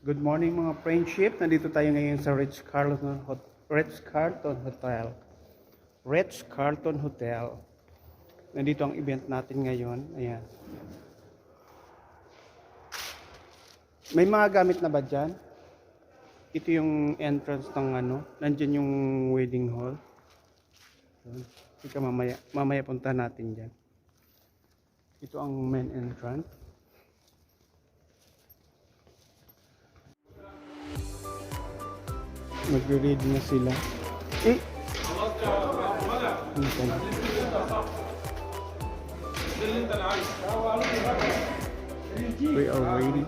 Good morning mga friendship. Nandito tayo ngayon sa Ritz-Carlton Hotel. Ritz-Carlton Hotel. Nandito ang event natin ngayon. Ayan. May mga gamit na ba dyan? Ito yung entrance ng nandyan yung wedding hall. Ika mamaya punta natin dyan. Ito ang main entrance. Magre-ready na sila. Ano ka na? We are waiting.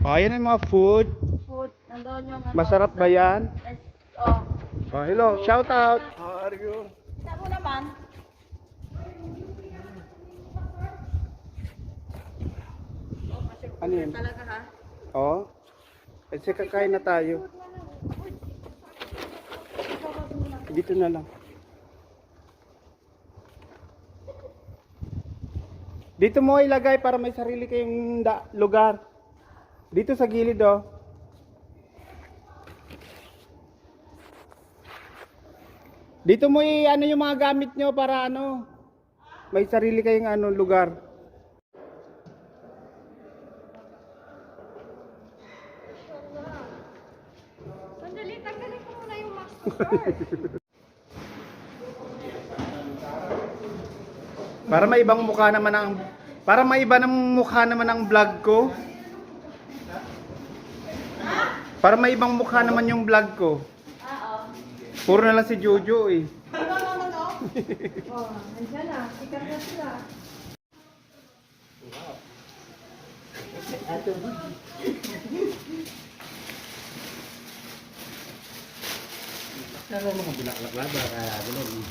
Oh, ayan ang mga food. Food, nandoon yung Masarap ba yan? Oh. Oh, hello. Shout out. How are you? Kita mo naman. Ano yun? Talaga ha? Oh. Kasi kakain na tayo. Dito na lang. Dito mo ilagay para may sarili kayong lugar. Dito sa gilid oh. Dito mo yung mga gamit nyo para may sarili kayong lugar. Sandali, tanggalin ko muna yung mask. Para maibang mukha naman para maiba ng mukha naman ang vlog ko. Para maibang mukha naman yung vlog ko. Puro na lang si Jojo eh. Oh, nandiyan na. Sikat na sila. Ano mga bulaklak ba kaya bulog?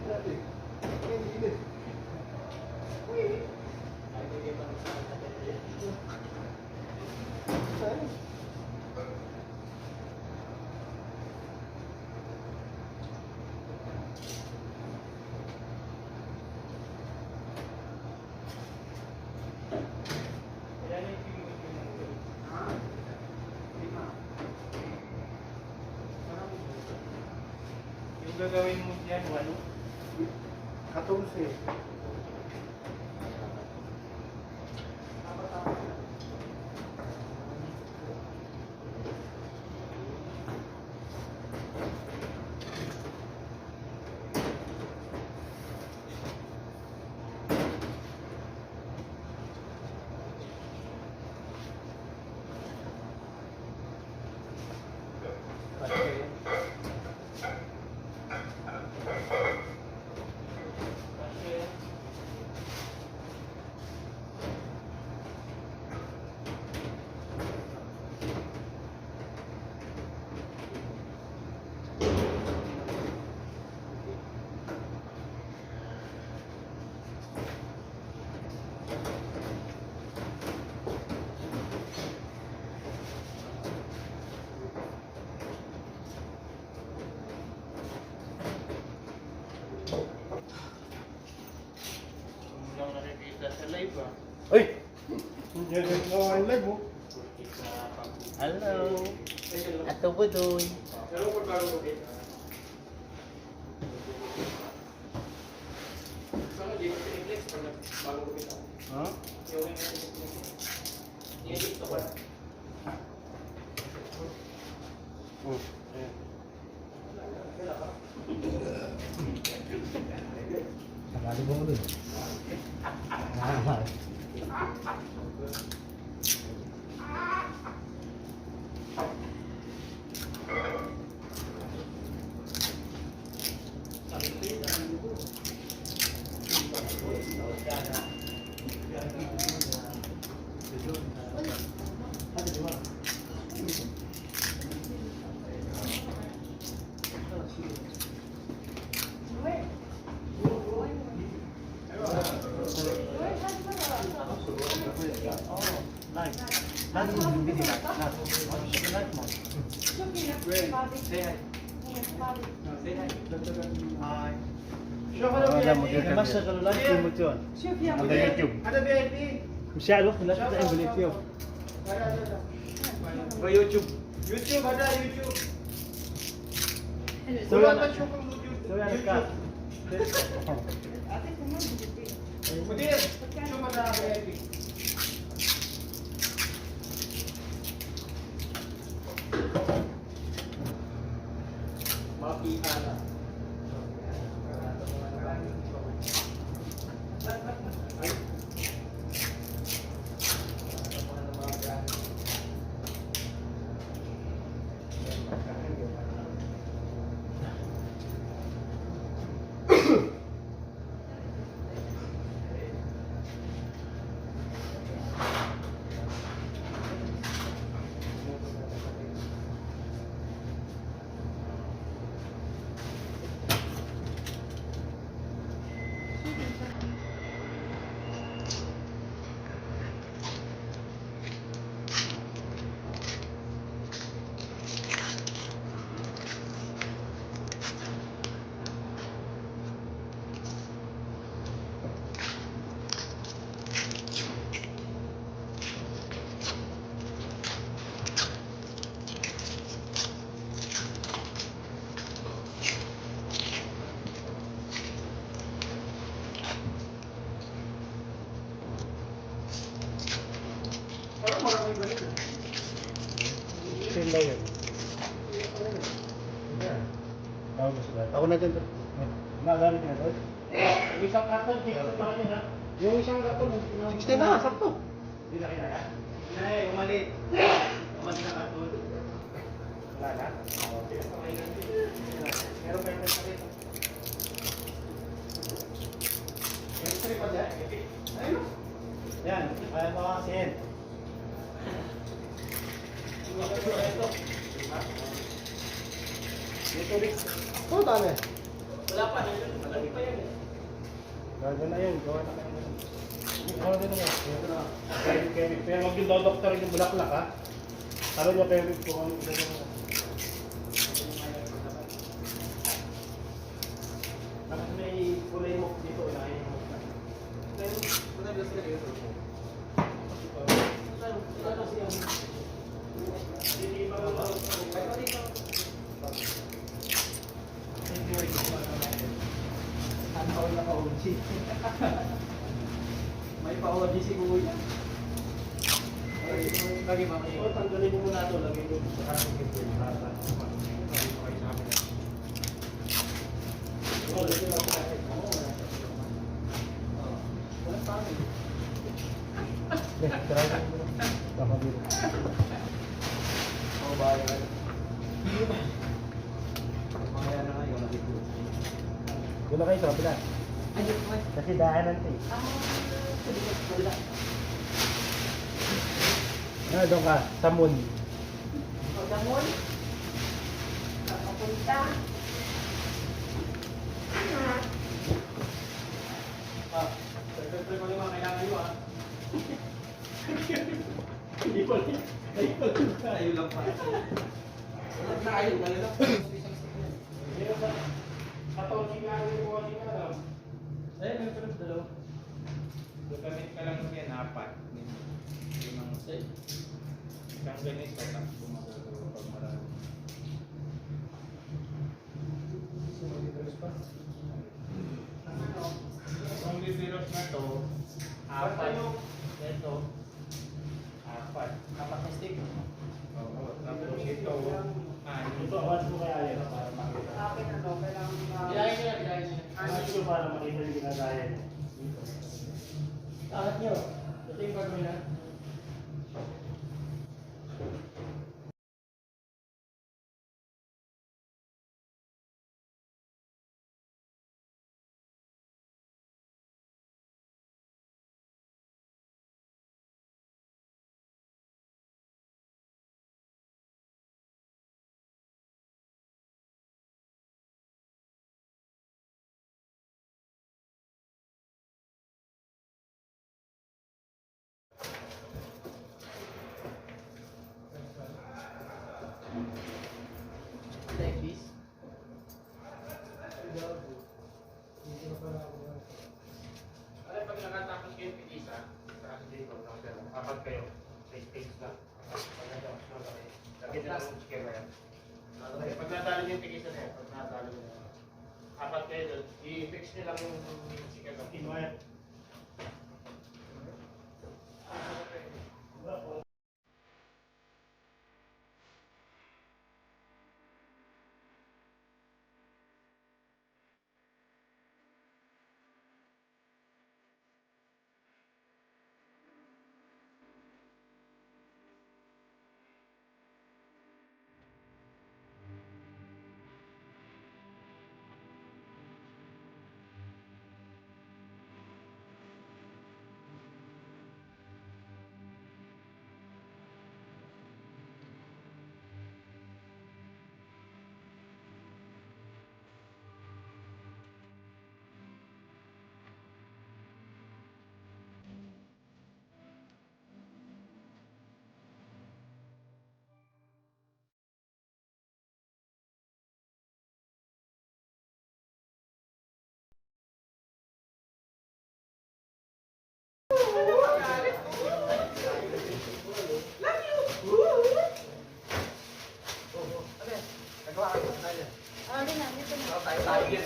Yung gagawin mo dyan, walo. 14. Lang nakikita sa live ah. Ay! Hindi na ang live mo. Hello. Ato Budoy. Ha? Oh, ayan. Nakali mo dun. Wala mo dito. Mas sa kalulan, kimot yun. Ada YouTube. Ada VIP. Masyado, wala sa tayong balit yun. Ada. YouTube. YouTube ada YouTube. So, Wala yan. pa siya kung YouTube. So, yan ka. Mudir, YouTube ada VIP. Makikala. Sila yun. Ako na dyan. Nagalit na doon? Isang karton, yung isang karton. 60 na, sakto. Hindi na kinaya. Kinaya, umalit. Umalit na katul. Wala na? Meron pa yung sakit. Ayun. Yan, kaya mo kasihin. Ito, dami. Wala pa, malaki pa yan eh. Gaga na yun, gawa na kayo. Gawa na naman. Pero wag yung doktor yung bulaklak ha. Ano nyo kayo kung ano gagawin. Tapos may kulay mo dito, ilahin mo. May pa-OG si Kuya. Lagi ba? O, tanggalin mo muna ito. Lagay ko sa karang kito. Doon na kayo sa kapila. Kasi daanan ito eh. Doon ka, sa moon. Damon. Nakapunta. Siyempre ko naman kailangan nyo ah. Hindi pa rin. Tayo lang pa. Tayo lang. Katong sigaro yung mga sigaro. Ayun, may pala dalawa. Gamit ka lang yan, 4. Limang set. Isang ganito, tapos magagawa pag marami. Ang bibilos na to, 4. Ito, 4. Apat na stick. Oo, tapos ito, Ito, awas mo kaya yan para makita. Akin ano, kailangan Ilahin nyo lang, ilahin nyo. Awas mo para makita yung ginagaya niya. Takat nyo. Ito yung gagawin na. Like this. Alam, pag nakatapos kayo pag-isa, sa dito, apat kayo, face lang. Lagi nila ang chicken na yan. Pag natalo niyo yung tigisa na yan, pag natalo niyo, apat kayo doon, i-fix niyo lang yung chicken na. Inuwet.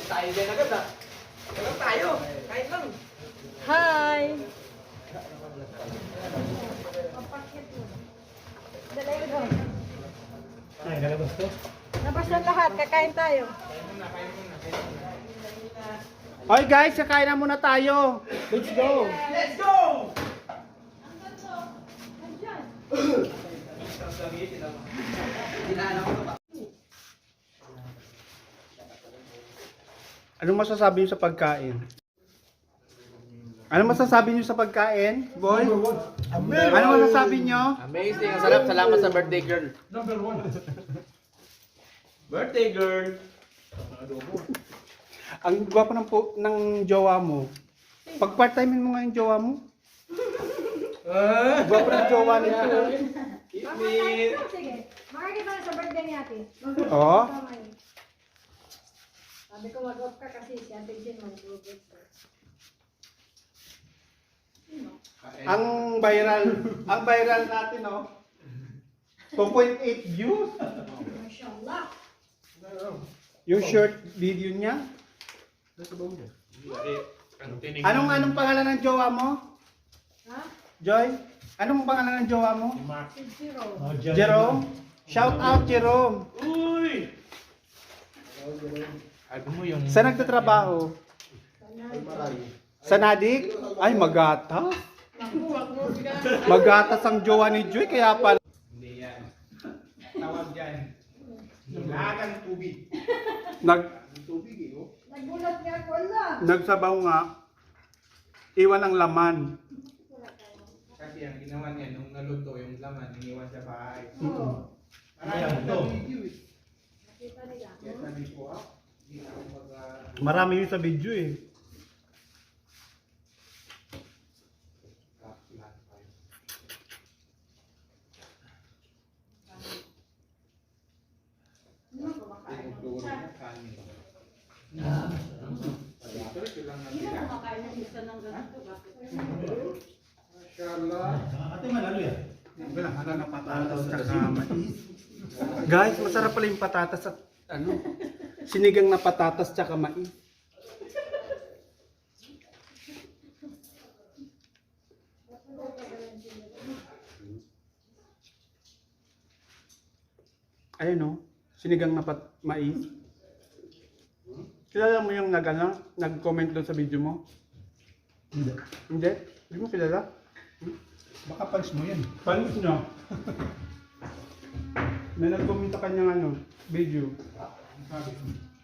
Tayo din agad ah. Agad tayo. Kahit lang. Hi! Papakit mo. Dala yun doon. Ay, galabas to. Labas na lahat, kakain tayo. Oy guys, kakain na muna tayo. Let's go. Let's go! Anong masasabi niyo sa pagkain? Ano masasabi niyo sa pagkain, boy? Ano masasabi niyo? Amazing. Ang sarap. Salamat sa birthday girl. Birthday girl. Ang gwapo ng jowa mo. Pag part-time mo nga yung jowa mo. Gwapo ng jowa nito. Sige. Makikita na sa birthday ni ate. Oo. Sabi ko mag-off ka kasi si ate Jane mag-off. Ang viral natin, oh. 2.8 views. Mashallah. Yung short video niya. Anong pangalan ng jowa mo? Ha? Joy? Anong pangalan ng jowa mo? Si Zero. Jerome? Shout out, Jerome. Uy! Sabi mo yung... Saan nagtatrabaho? Sa Nadik? Ay, magatas. Magatas ang jowa ni Joy, kaya pala. Hindi yan. Tawag dyan. Hilagang tubig. Tubig eh, oh. Nagulat nga ako wala. Nagsabaw nga. Iwan ang laman. Kasi ang ginawa niya, nung naluto yung laman, iniwan sa bahay. Oo. Marami sa video eh. Nakita nila. Kaya sabi ko, hindi ako Marami yun sa video eh. Ano ba kumakain ng isa? kanin. Hindi na kumakain ng isa ng ganito. Bakit? Mashallah. Ate manalo yan. Wala, hala na patatas tsaka mais. Guys, masarap pala yung patatas at ano, sinigang na patatas tsaka mais. Ayun no, sinigang na mais. Kilala mo yung nag-comment doon sa video mo? Hindi. Hindi? Hindi mo kilala? Baka pals mo yan. Panis nyo? May nag-comment sa kanyang video.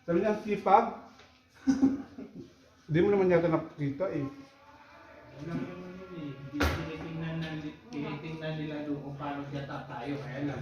Sabi niya, sipag. Hindi mo naman yata nakikita eh. Walang naman yun eh. Tinitingnan nila doon kung paano siya tatayo. Kaya lang.